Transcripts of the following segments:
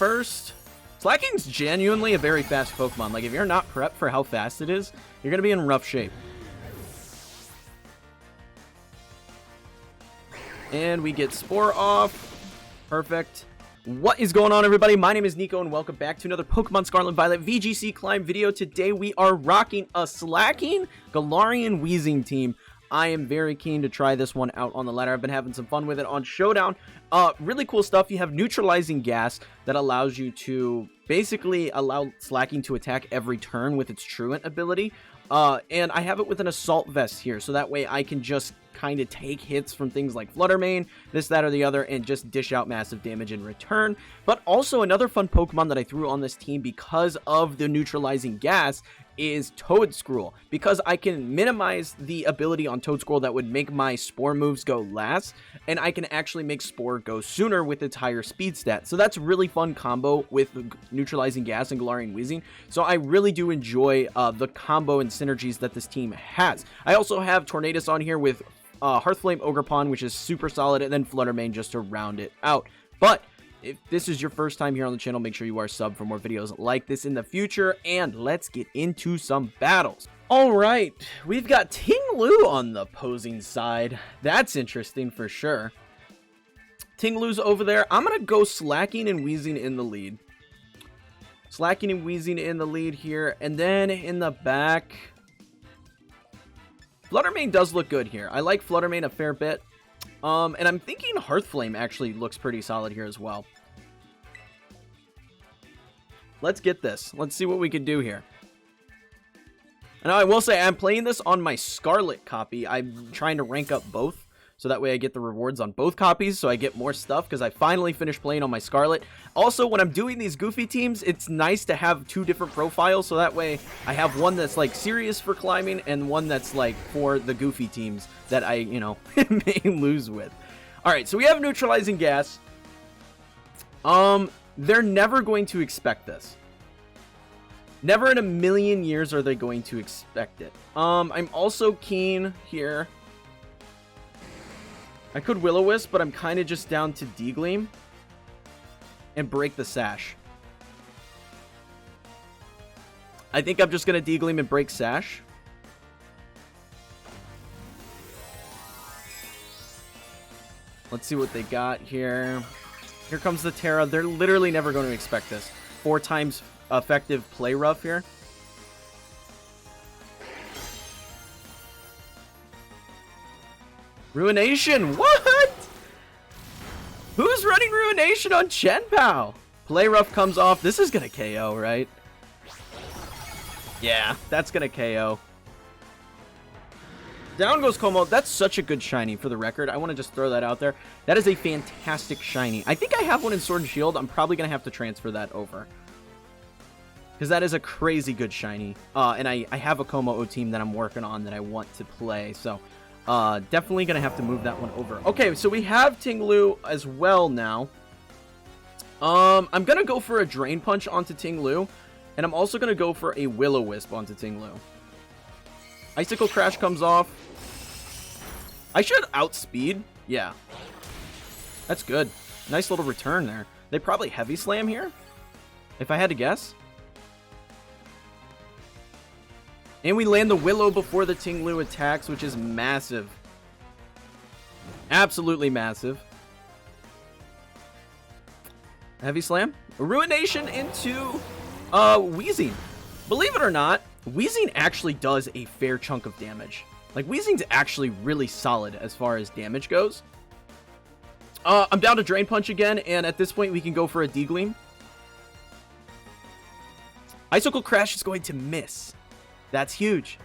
first. Slaking's genuinely a very fast Pokemon. Like, if you're not prepped for how fast it is, you're going to be in rough shape. And we get Spore off. Perfect. What is going on, everybody? My name is Kneeckoh, and welcome back to another Pokemon Scarlet and Violet VGC climb video. Today, we are rocking a Slaking Galarian Weezing team. I am very keen to try this one out on the ladder. I've been having some fun with it on Showdown. Really cool stuff. You have Neutralizing Gas that allows you to basically allow Slaking to attack every turn with its Truant ability. And I have it with an Assault Vest here, so that way I can just kind of take hits from things like Flutter Mane, this, that, or the other, and just dish out massive damage in return. But also another fun Pokemon that I threw on this team because of the Neutralizing Gas is Toedscruel, because I can minimize the ability on Toedscruel that would make my Spore moves go last, and I can actually make Spore go sooner with its higher speed stat. So that's a really fun combo with Neutralizing Gas and Galarian Weezing. So I really do enjoy the combo and synergies that this team has. I also have Tornadus on here with Hearthflame Ogerpon, which is super solid, and then Flutter Mane just to round it out. But if this is your first time here on the channel, make sure you are subbed for more videos like this in the future, and let's get into some battles. Alright, we've got Ting Lu on the opposing side. That's interesting for sure. Ting Lu's over there. I'm going to go Slaking and Weezing in the lead. Slaking and Weezing in the lead here, and then in the back, Flutter Mane does look good here. I like Flutter Mane a fair bit. And I'm thinking Hearthflame actually looks pretty solid here as well. Let's get this. Let's see what we can do here. And I will say I'm playing this on my Scarlet copy. I'm trying to rank up both, so that way I get the rewards on both copies, so I get more stuff, because I finally finished playing on my Scarlet. Also, when I'm doing these goofy teams, it's nice to have two different profiles, so that way I have one that's like serious for climbing and one that's like for the goofy teams that I, you know, may lose with. Alright, so we have Neutralizing Gas. They're never going to expect this. Never in a million years are they going to expect it. I'm also keen here. I could Will-O-Wisp, but I'm kind of just down to D-Gleam and break the Sash. I think I'm just going to D-Gleam and break Sash. Let's see what they got here. Here comes the Terra. They're literally never going to expect this. 4 times effective Play Rough here. Ruination! What? Who's running Ruination on Chenpao? Play Rough comes off. This is going to KO, right? Yeah, that's going to KO. Down goes Como. That's such a good shiny, for the record. I want to just throw that out there. That is a fantastic shiny. I think I have one in Sword and Shield. I'm probably going to have to transfer that over, because that is a crazy good shiny. And I have a Como team that I'm working on that I want to play. So, definitely going to have to move that one over. Okay, so we have Ting Lu as well now. I'm going to go for a Drain Punch onto Ting Lu. And I'm also going to go for a Will-O-Wisp onto Ting Lu. Icicle Crash comes off. I should outspeed. Yeah. That's good. Nice little return there. They probably Heavy Slam here, if I had to guess. And we land the Willow before the Ting Lu attacks, which is massive. Absolutely massive. Heavy Slam. Ruination into Weezing. Believe it or not, Weezing actually does a fair chunk of damage. Like, Weezing's actually really solid as far as damage goes. I'm down to Drain Punch again, and at this point we can go for a D-Gleam. Icicle Crash is going to miss. That's huge.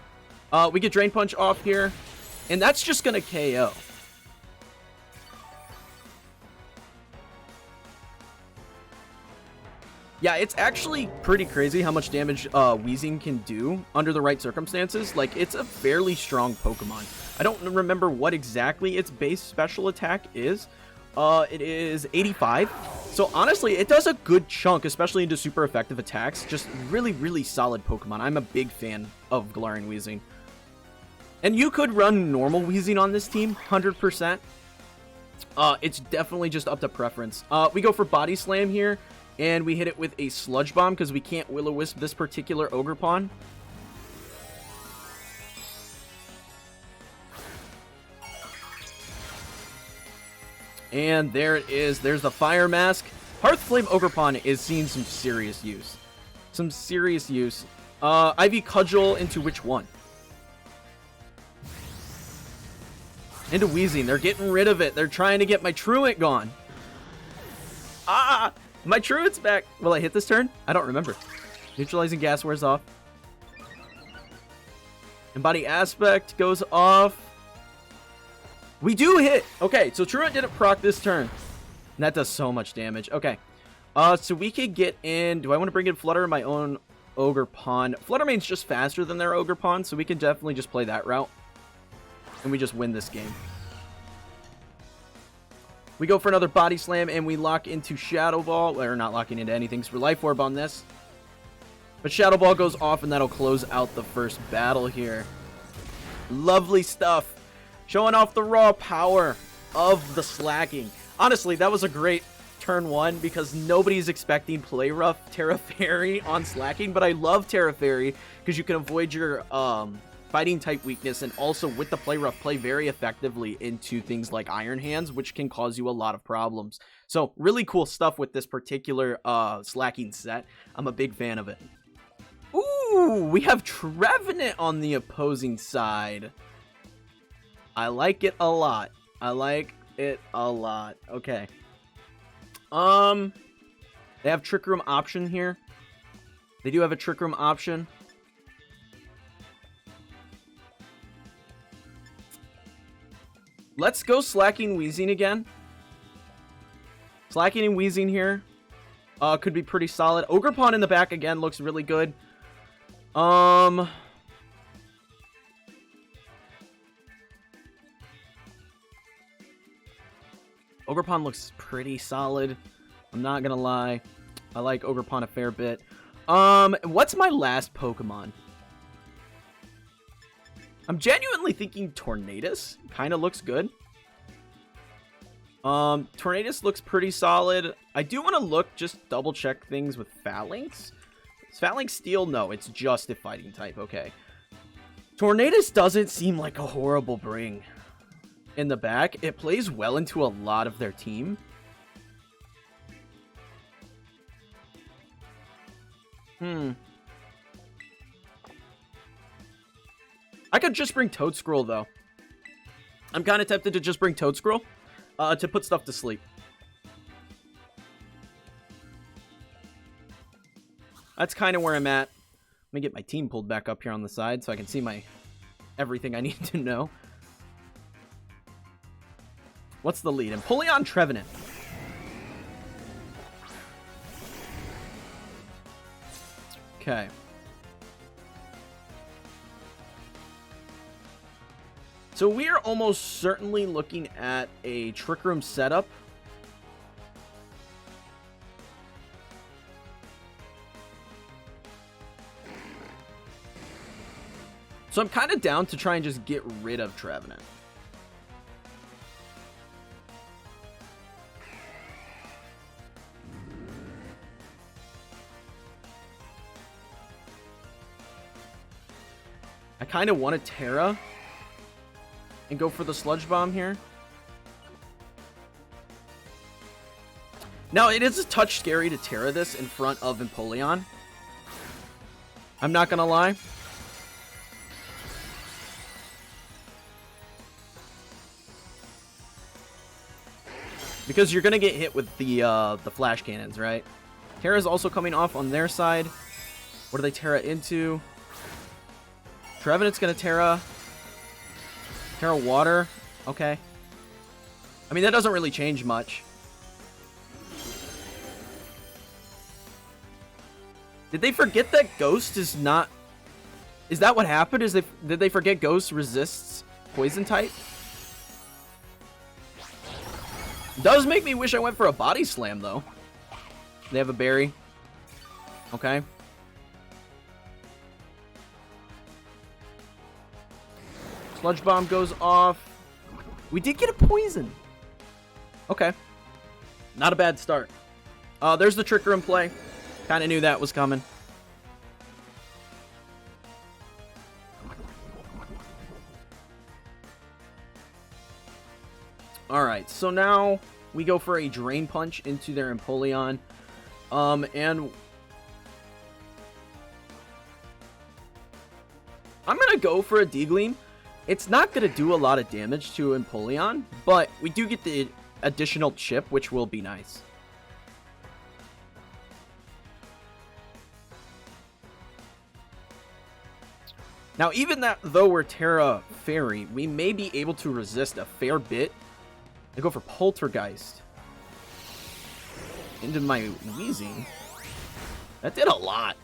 We get Drain Punch off here, and that's just going to KO. Yeah, it's actually pretty crazy how much damage Weezing can do under the right circumstances. Like, it's a fairly strong Pokemon. I don't remember what exactly its base special attack is. It is 85. So, honestly, it does a good chunk, especially into super effective attacks. Just really, really solid Pokemon. I'm a big fan of Galarian Weezing. And you could run normal Weezing on this team, 100%. It's definitely just up to preference. We go for Body Slam here. And we hit it with a Sludge Bomb because we can't Will-O-Wisp this particular Ogerpon. And there it is. There's the Fire Mask. Hearthflame Ogerpon is seeing some serious use. Some serious use. Ivy Cudgel into which one? Into Weezing. They're getting rid of it. They're trying to get my Truant gone. Ah! My Truant's back. Will I hit this turn? I don't remember. Neutralizing Gas wears off. Embody Aspect goes off. We do hit. Okay, so Truant didn't proc this turn. And that does so much damage. Okay. So we could get in... Do I want to bring in Flutter or my own Ogerpon? Flutter Mane's just faster than their Ogerpon, so we can definitely just play that route. And we just win this game. We go for another Body Slam, and we lock into Shadow Ball. We're not locking into anything, so we're Life Orb on this. But Shadow Ball goes off, and that'll close out the first battle here. Lovely stuff. Showing off the raw power of the Slaking. Honestly, that was a great turn one because nobody's expecting Play Rough Terra Fairy on Slaking, but I love Terra Fairy because you can avoid your fighting type weakness, and also with the Play Rough, play very effectively into things like Iron Hands, which can cause you a lot of problems. So really cool stuff with this particular Slaking set. I'm a big fan of it. Ooh, we have Trevenant on the opposing side. I like it a lot. I like it a lot. Okay. They have Trick Room option here. They do have a Trick Room option. Let's go Slaking Weezing again. Slaking and Weezing here. Could be pretty solid. Ogerpon in the back again looks really good. Ogerpon looks pretty solid. I'm not gonna lie. I like Ogerpon a fair bit. What's my last Pokemon? I'm genuinely thinking Tornadus. Kind of looks good. Tornadus looks pretty solid. I do want to look, just double check things with Phalanx. Is Phalanx Steel? No, it's just a fighting type. Okay. Tornadus doesn't seem like a horrible bring in the back. It plays well into a lot of their team. I could just bring Toedscruel, though. I'm kind of tempted to just bring Toedscruel to put stuff to sleep. That's kind of where I'm at. Let me get my team pulled back up here on the side so I can see my everything I need to know. What's the lead? Empoleon Trevenant. Okay. So we are almost certainly looking at a Trick Room setup. So I'm kind of down to try and just get rid of Trevenant. I kind of want a Terra and go for the Sludge Bomb here. Now, it is a touch scary to Terra this in front of Empoleon. I'm not gonna lie. Because you're gonna get hit with the flash cannons, right? Terra's also coming off on their side. What do they Terra into? Trevenant's gonna Terra Water. Okay. I mean, that doesn't really change much. Did they forget that Ghost is not... Is that what happened? Did they forget Ghost resists Poison type? Does make me wish I went for a Body Slam, though. They have a Berry. Okay. Sludge Bomb goes off. We did get a Poison. Okay. Not a bad start. There's the Trick Room play. Kind of knew that was coming. Alright, so now we go for a Drain Punch into their Empoleon. And I'm going to go for a D-Gleam. It's not going to do a lot of damage to Empoleon, but we do get the additional chip, which will be nice. Now, even though we're Terra Fairy, we may be able to resist a fair bit. I go for Poltergeist into my Weezing. That did a lot.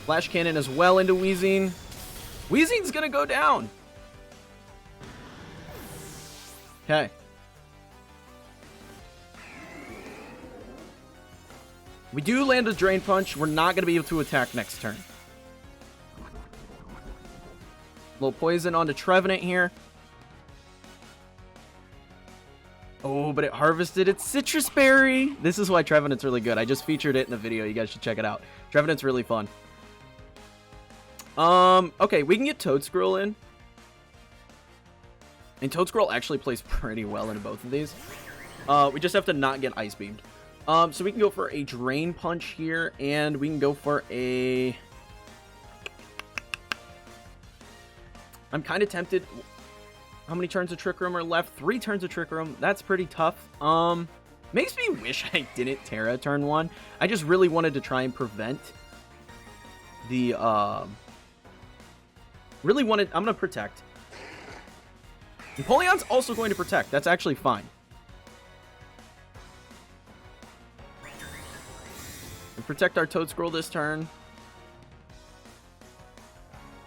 Flash Cannon as well into Weezing. Weezing's gonna go down. Okay. We do land a Drain Punch. We're not gonna be able to attack next turn. Little poison onto Trevenant here. Oh, but it harvested its Citrus Berry. This is why Trevenant's really good. I just featured it in the video. You guys should check it out. Trevenant's really fun. Okay, we can get Toedscruel in. And Toedscruel actually plays pretty well in both of these. We just have to not get Ice Beamed. So we can go for a Drain Punch here, and we can go for a... I'm kind of tempted... How many turns of Trick Room are left? 3 turns of Trick Room. That's pretty tough. Makes me wish I didn't Terra turn 1. I just really wanted to try and prevent the, really wanted... I'm going to Protect. Empoleon's also going to Protect. That's actually fine. We protect our Toedscruel this turn.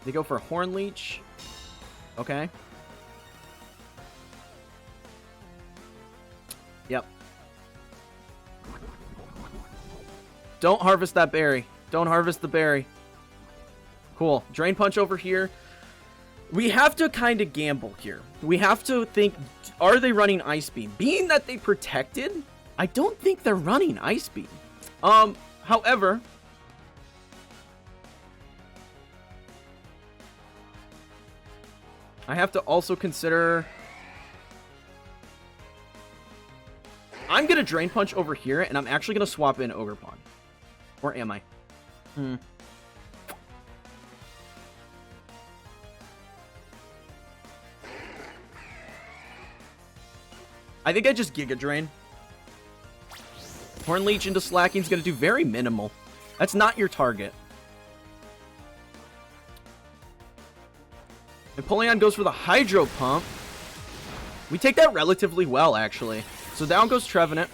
They go for Horn Leech. Okay. Yep. Don't harvest that berry. Don't harvest the berry. Cool. Drain Punch over here. We have to kind of gamble here. We have to think, are they running Ice Beam? Being that they protected, I don't think they're running Ice Beam. However, I have to also consider... I'm going to Drain Punch over here, and I'm actually going to swap in Ogerpon. Or am I? I think I just Giga Drain. Horn Leech into Slaking is going to do very minimal. That's not your target. Empoleon goes for the Hydro Pump. We take that relatively well, actually. So down goes Trevenant.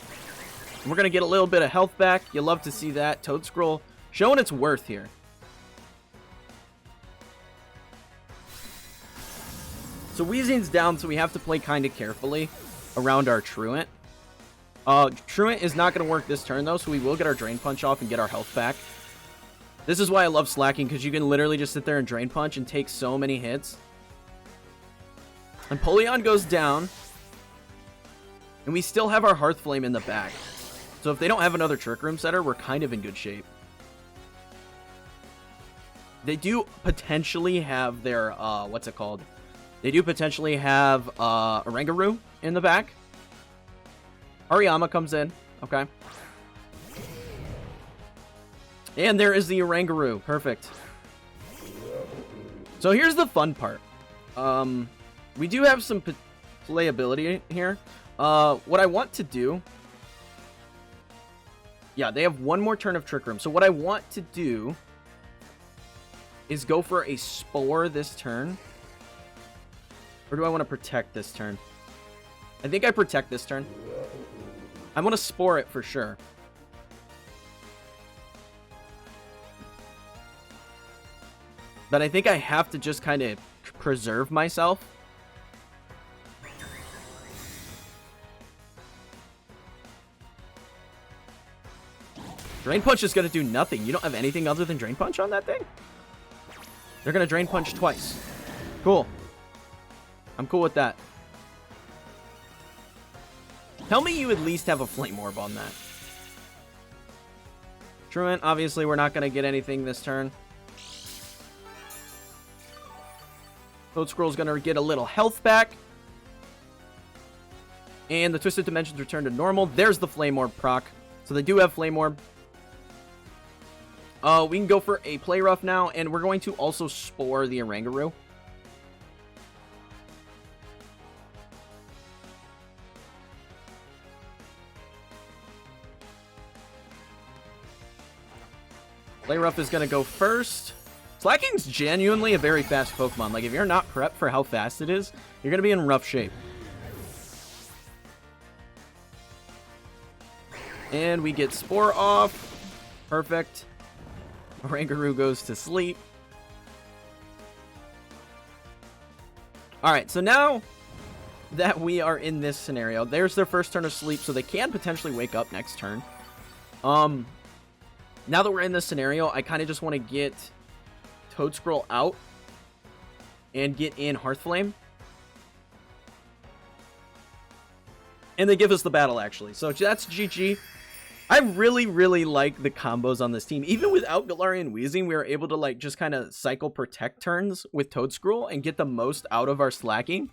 We're going to get a little bit of health back. You love to see that. Toedscruel showing its worth here. So Weezing's down, so we have to play kind of carefully around our Truant. Truant is not going to work this turn, though, so we will get our Drain Punch off and get our health back. This is why I love Slaking, because you can literally just sit there and Drain Punch and take so many hits. Empoleon goes down. And we still have our Hearth Flame in the back. So if they don't have another Trick Room setter, we're kind of in good shape. They do potentially have their, what's it called? They do potentially have, Oranguru in the back. Hariyama comes in. Okay. And there is the Oranguru. Perfect. So here's the fun part. We do have some playability here. What I want to do... Yeah, they have one more turn of Trick Room. So what I want to do is go for a Spore this turn. Or do I want to Protect this turn? I think I Protect this turn. I want to Spore it for sure. But I think I have to just kind of preserve myself. Drain Punch is going to do nothing. You don't have anything other than Drain Punch on that thing? They're going to Drain Punch twice. Cool. I'm cool with that. Tell me you at least have a Flame Orb on that. Truant, obviously, we're not going to get anything this turn. Toedscruel's going to get a little health back. And the Twisted Dimensions return to normal. There's the Flame Orb proc. So they do have Flame Orb. We can go for a Play Rough now. And we're going to also Spore the Oranguru. Play Rough is going to go first. Slaking's genuinely a very fast Pokemon. Like, if you're not prepped for how fast it is, you're going to be in rough shape. And we get Spore off. Perfect. Oranguru goes to sleep. Alright, so now that we are in this scenario, there's their first turn of sleep, so they can potentially wake up next turn. Now that we're in this scenario, I kind of just want to get Toedscruel out and get in Hearthflame. And they give us the battle, actually. So that's GG. I really, really like the combos on this team. Even without Galarian Weezing, we were able to like just kind of cycle protect turns with Toedscruel and get the most out of our Slaking.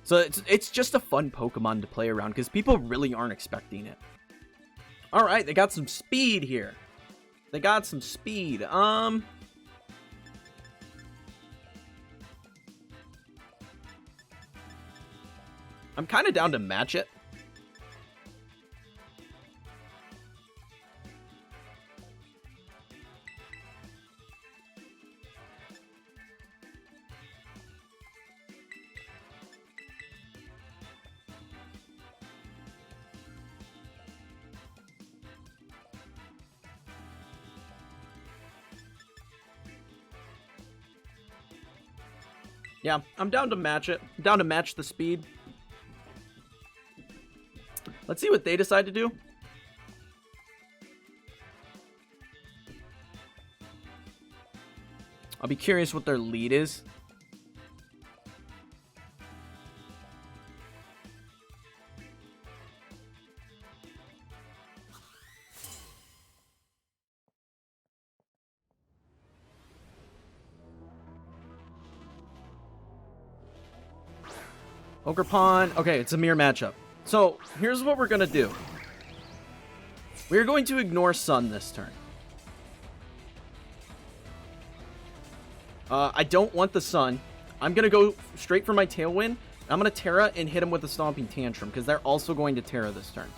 So it's just a fun Pokemon to play around because people really aren't expecting it. All right, they got some speed here. They got some speed. I'm kind of down to match it. Yeah, I'm down to match it. I'm down to match the speed. Let's see what they decide to do. I'll be curious what their lead is. Ogerpon. Okay, it's a mirror matchup. So, here's what we're going to do. We're going to ignore Sun this turn. I don't want the Sun. I'm going to go straight for my Tailwind. I'm going to Terra and hit him with a Stomping Tantrum, because they're also going to Terra this turn.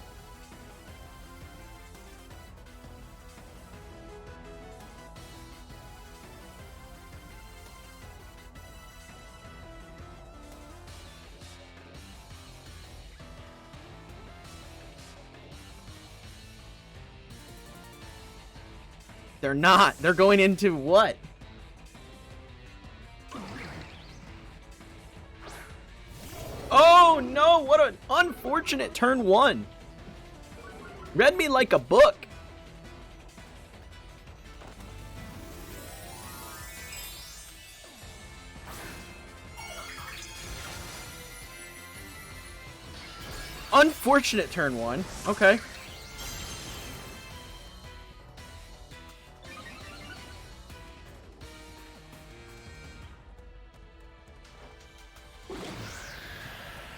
They're not. They're going into what? Oh no, what an unfortunate turn one. Read me like a book. Unfortunate turn one. Okay.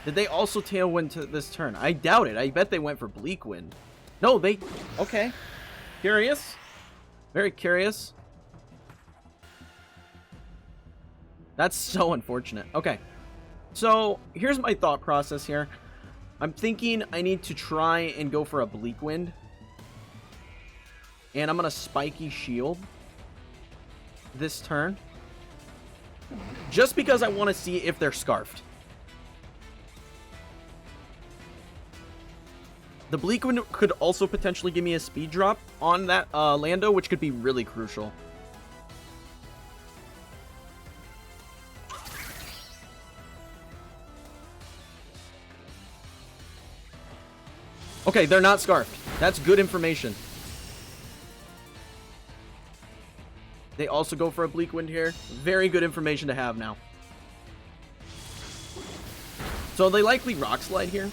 Did they also Tailwind to this turn? I doubt it. I bet they went for Bleak Wind. No, they... Okay. Curious. Very curious. That's so unfortunate. Okay. So, here's my thought process here. I'm thinking I need to try and go for a Bleak Wind. And I'm going to Spiky Shield this turn. Just because I want to see if they're Scarfed. The Bleak Wind could also potentially give me a speed drop on that Lando, which could be really crucial. Okay, they're not Scarfed. That's good information. They also go for a Bleak Wind here. Very good information to have now. So they likely Rock Slide here.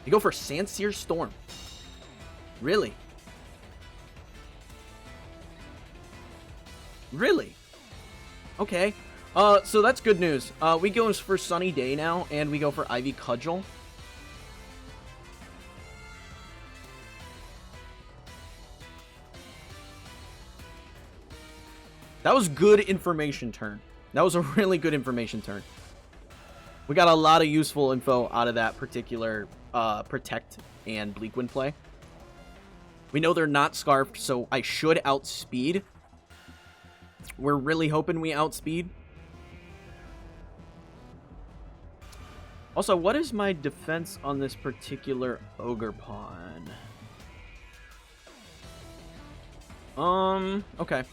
They go for Sandsear Storm. Really? Really? Okay. So that's good news. We go for Sunny Day now, and we go for Ivy Cudgel. That was good information turn. That was a really good information turn. We got a lot of useful info out of that particular Protect and Bleakwind play. We know they're not Scarfed, so I should outspeed. We're really hoping we outspeed. Also, what is my defense on this particular Ogerpon? Okay.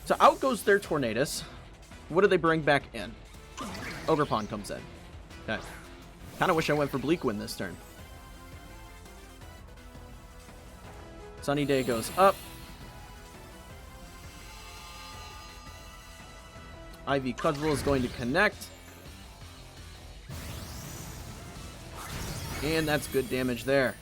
So out goes their Tornadus. What do they bring back in? Ogerpon comes in. Okay. Kind of wish I went for Bleakwind this turn. Sunny Day goes up. Ivy Cudgel is going to connect. And that's good damage there.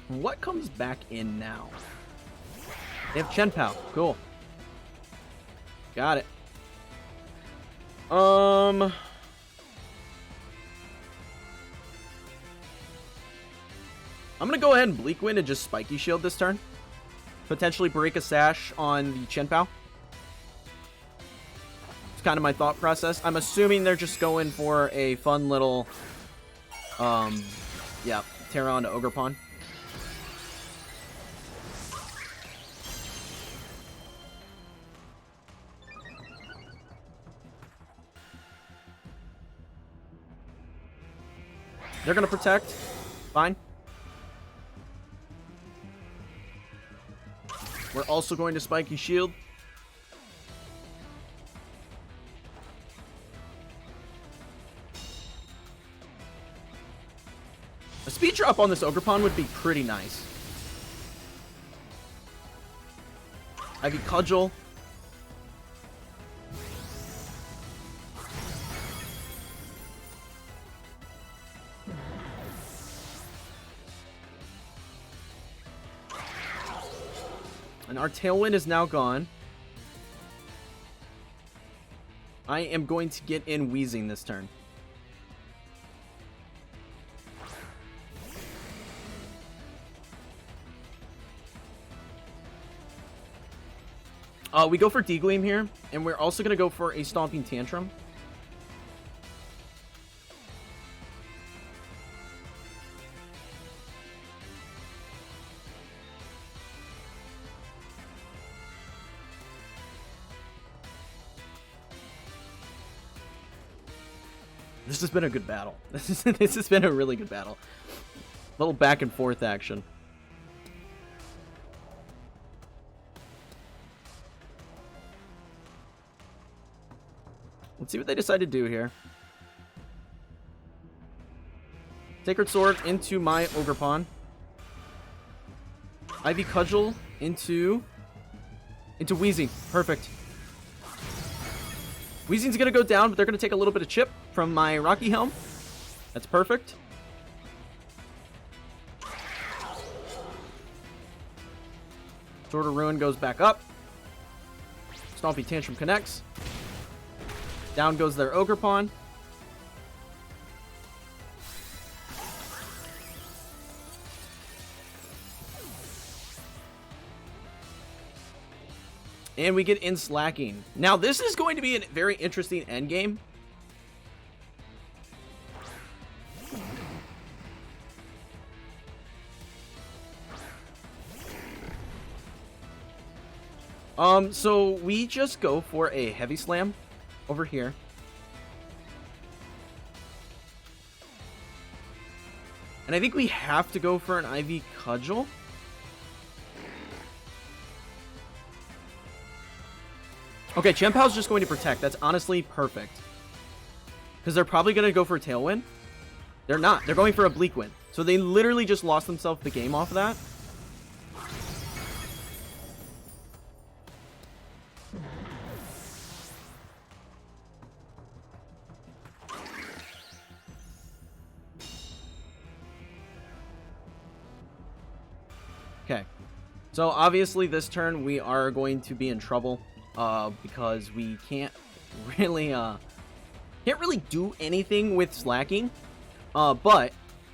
What comes back in now? They have Chenpao. Cool. Got it. I'm gonna go ahead and Bleakwind and just Spiky Shield this turn. Potentially break a Sash on the Chenpao. It's kind of my thought process. I'm assuming they're just going for a fun little, yeah, tear on to Ogerpon. They're gonna protect. Fine. We're also going to Spiky Shield. A speed drop on this Ogerpon would be pretty nice. Ivy Cudgel. And our Tailwind is now gone. I am going to get in Weezing this turn. We go for D-Gleam here, and we're also going to go for a Stomping Tantrum. This has been a good battle. This has been a really good battle. A little back and forth action. Let's see what they decide to do here. Sacred Sword into my Ogerpon. Ivy Cudgel into Weezing. Perfect. Weezing's gonna go down, but they're gonna take a little bit of chip from my Rocky Helm. That's perfect. Sword of Ruin goes back up. Stompy Tantrum connects. Down goes their Ogerpon. And we get in Slaking. Now, this is going to be a very interesting endgame. So we just go for a Heavy Slam over here. And I think we have to go for an Ivy Cudgel. Okay, Chenpao's just going to protect. That's honestly perfect. Because they're probably going to go for a Tailwind. They're not. They're going for a Bleakwind. So they literally just lost themselves the game off of that. So obviously this turn we are going to be in trouble because we can't really do anything with slacking. But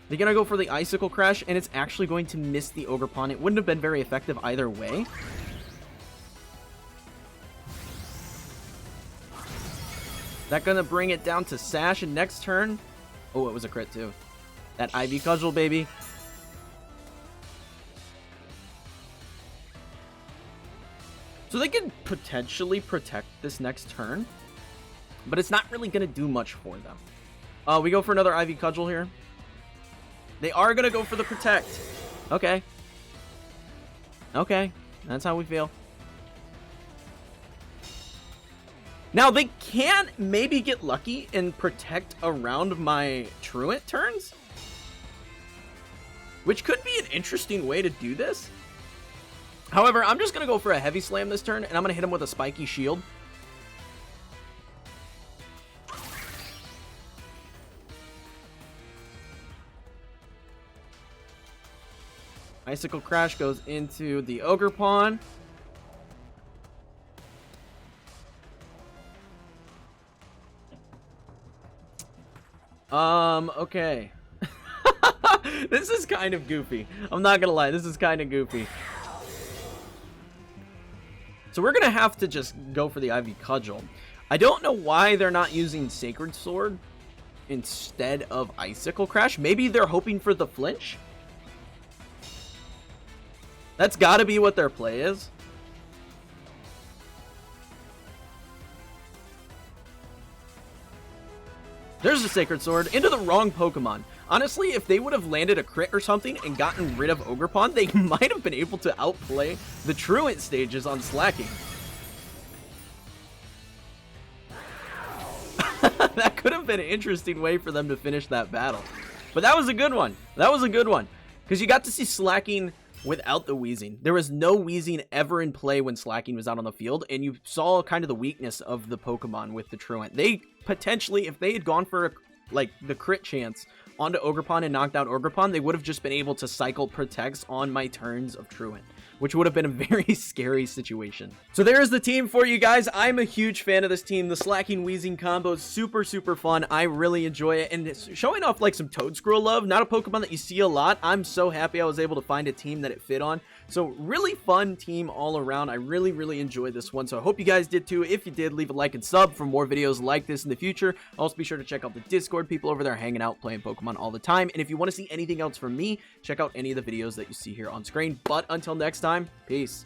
they're gonna go for the Icicle Crash, and it's actually going to miss the Ogerpon. It wouldn't have been very effective either way. That's gonna bring it down to Sash, and next turn, oh, it was a crit too. That Ivy Cudgel, baby. So they could potentially protect this next turn, but it's not really going to do much for them. We go for another Ivy Cudgel here. They are going to go for the Protect. Okay. Okay. That's how we feel. Now, they can maybe get lucky and protect around my Truant turns, which could be an interesting way to do this. However, I'm just going to go for a Heavy Slam this turn, and I'm going to hit him with a Spiky Shield. Icicle Crash goes into the Ogerpon. Okay. This is kind of goofy. I'm not going to lie, this is kind of goofy. So we're going to have to just go for the Ivy Cudgel. I don't know why they're not using Sacred Sword instead of Icicle Crash. Maybe they're hoping for the flinch? That's got to be what their play is. There's the Sacred Sword into the wrong Pokemon. Honestly, if they would have landed a crit or something and gotten rid of Ogerpon, they might have been able to outplay the Truant stages on Slacking. That could have been an interesting way for them to finish that battle. But that was a good one. That was a good one. Because you got to see Slacking without the Weezing. There was no Weezing ever in play when Slacking was out on the field, and you saw kind of the weakness of the Pokemon with the Truant. They potentially, if they had gone for like the crit chance onto Ogerpon and knocked out Ogerpon, they would have just been able to cycle Protects on my turns of Truant, which would have been a very scary situation. So there's the team for you guys. I'm a huge fan of this team. The Slacking Weezing combo is super, super fun. I really enjoy it. And it's showing off like some Toedscruel love, not a Pokemon that you see a lot. I'm so happy I was able to find a team that it fit on. So really fun team all around. I really, really enjoyed this one. So I hope you guys did too. If you did, leave a like and sub for more videos like this in the future. Also be sure to check out the Discord. People over there hanging out, playing Pokemon all the time. And if you want to see anything else from me, check out any of the videos that you see here on screen. But until next time, peace.